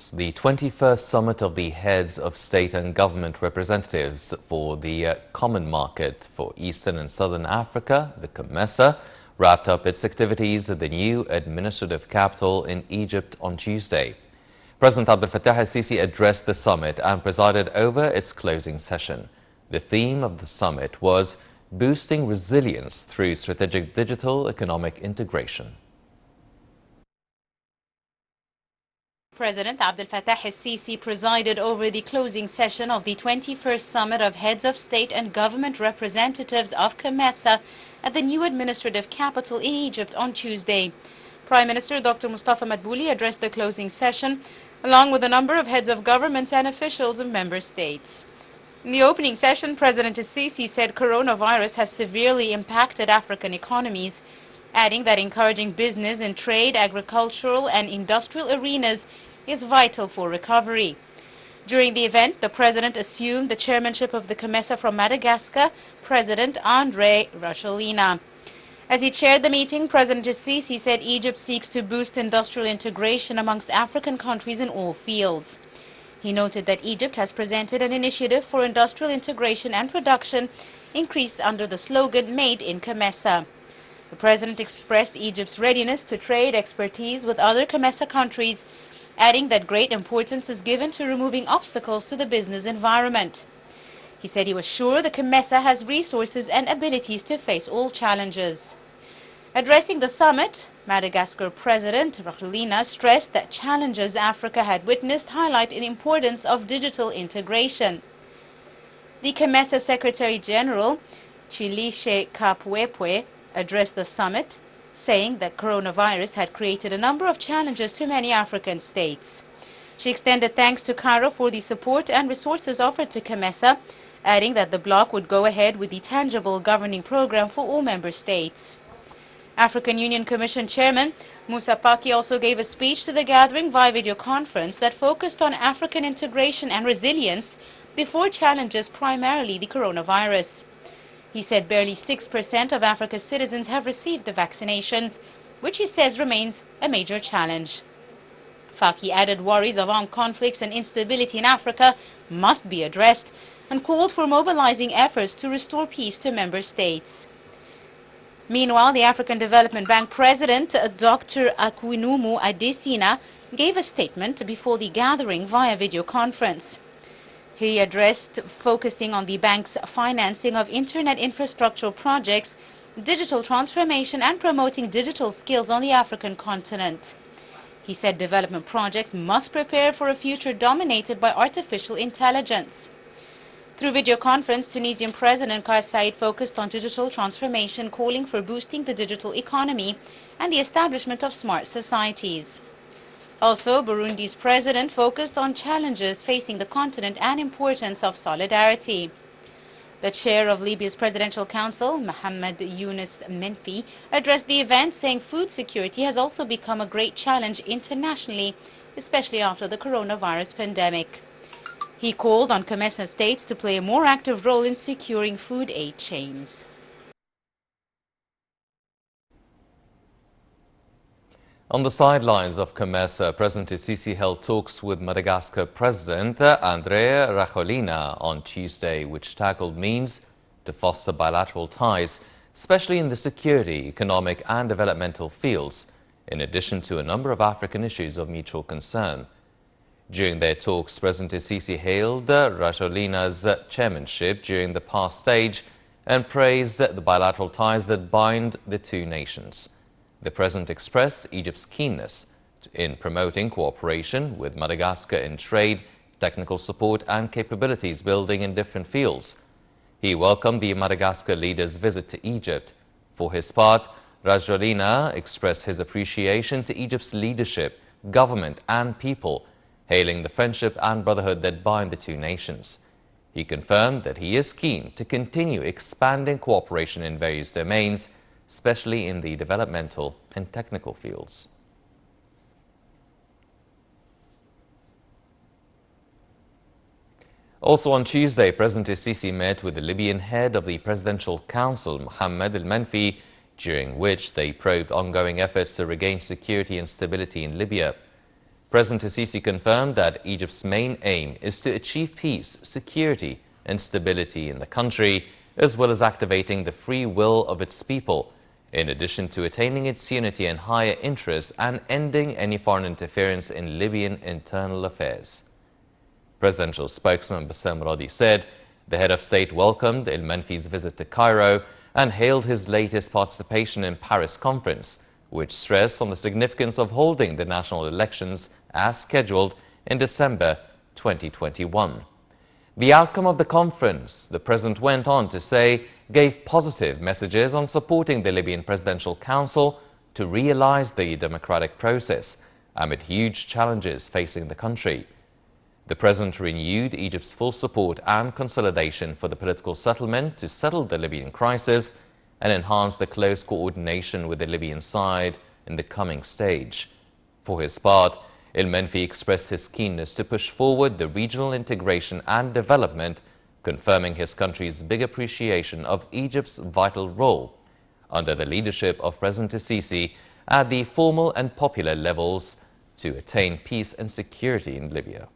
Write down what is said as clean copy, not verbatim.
holds the 21st Summit of the Heads of State and Government Representatives for the Common Market for Eastern and Southern Africa, the COMESA, wrapped up its activities at the new administrative capital in Egypt on Tuesday. President Abdel Fattah al-Sisi addressed the summit and presided over its closing session. The theme of the summit was boosting resilience through strategic digital economic integration. President Abdel Fattah al-Sisi presided over the closing session of the 21st Summit of Heads of State and Government Representatives of COMESA at the new administrative capital in Egypt on Tuesday. Prime Minister Dr. Mustafa Madbouli addressed the closing session, along with a number of heads of governments and officials of member states. In the opening session, President al-Sisi said coronavirus has severely impacted African economies, adding that encouraging business in trade, agricultural and industrial arenas is vital for recovery. During the event, the President assumed the chairmanship of the COMESA from Madagascar, President André Rajoelina. As he chaired the meeting, President al-Sisi said Egypt seeks to boost industrial integration amongst African countries in all fields. He noted that Egypt has presented an initiative for industrial integration and production increase under the slogan Made in COMESA. The President expressed Egypt's readiness to trade expertise with other COMESA countries, adding that great importance is given to removing obstacles to the business environment. He said he was sure the COMESA has resources and abilities to face all challenges. Addressing the summit, Madagascar President Rajoelina stressed that challenges Africa had witnessed highlight the importance of digital integration. The COMESA Secretary General, Chilishe Kapwepwe, addressed the summit, saying that coronavirus had created a number of challenges to many African states. She extended thanks to Cairo for the support and resources offered to COMESA, adding that the bloc would go ahead with the tangible governing program for all member states. African Union Commission Chairman Moussa Faki also gave a speech to the gathering via video conference that focused on African integration and resilience before challenges primarily the coronavirus. He said barely 6% of Africa's citizens have received the vaccinations, which he says remains a major challenge. Faki added worries of armed conflicts and instability in Africa must be addressed and called for mobilizing efforts to restore peace to member states. Meanwhile, the African Development Bank President, Dr. Akwinumu Adesina, gave a statement before the gathering via video conference. He addressed focusing on the bank's financing of internet infrastructural projects, digital transformation and promoting digital skills on the African continent. He said development projects must prepare for a future dominated by artificial intelligence. Through video conference, Tunisian President Kais Saied focused on digital transformation, calling for boosting the digital economy and the establishment of smart societies. Also, Burundi's president focused on challenges facing the continent and importance of solidarity. The chair of Libya's Presidential Council, Mohamed Yunus Menfi, addressed the event, saying food security has also become a great challenge internationally, especially after the coronavirus pandemic. He called on COMESA states to play a more active role in securing food aid chains. On the sidelines of COMESA, President al-Sisi held talks with Madagascar President André Rajoelina on Tuesday, which tackled means to foster bilateral ties, especially in the security, economic and developmental fields, in addition to a number of African issues of mutual concern. During their talks, President al-Sisi hailed Rajoelina's chairmanship during the past stage and praised the bilateral ties that bind the two nations. The President expressed Egypt's keenness in promoting cooperation with Madagascar in trade, technical support and capabilities building in different fields. He welcomed the Madagascar leader's visit to Egypt. For his part, Rajoelina expressed his appreciation to Egypt's leadership, government and people, hailing the friendship and brotherhood that bind the two nations. He confirmed that he is keen to continue expanding cooperation in various domains, especially in the developmental and technical fields. Also on Tuesday, President al-Sisi met with the Libyan head of the Presidential Council, Mohamed al-Menfi, during which they probed ongoing efforts to regain security and stability in Libya. President Sisi confirmed that Egypt's main aim is to achieve peace, security and stability in the country, as well as activating the free will of its people, in addition to attaining its unity and higher interests and ending any foreign interference in Libyan internal affairs. Presidential spokesman Bassem Radi said the head of state welcomed El-Menfi's visit to Cairo and hailed his latest participation in Paris conference, which stressed on the significance of holding the national elections as scheduled in December 2021. The outcome of the conference, the president went on to say, gave positive messages on supporting the Libyan Presidential Council to realize the democratic process amid huge challenges facing the country. The president renewed Egypt's full support and consolidation for the political settlement to settle the Libyan crisis and enhance the close coordination with the Libyan side in the coming stage. For his part, El-Menfi expressed his keenness to push forward the regional integration and development, confirming his country's big appreciation of Egypt's vital role under the leadership of President Sisi at the formal and popular levels to attain peace and security in Libya.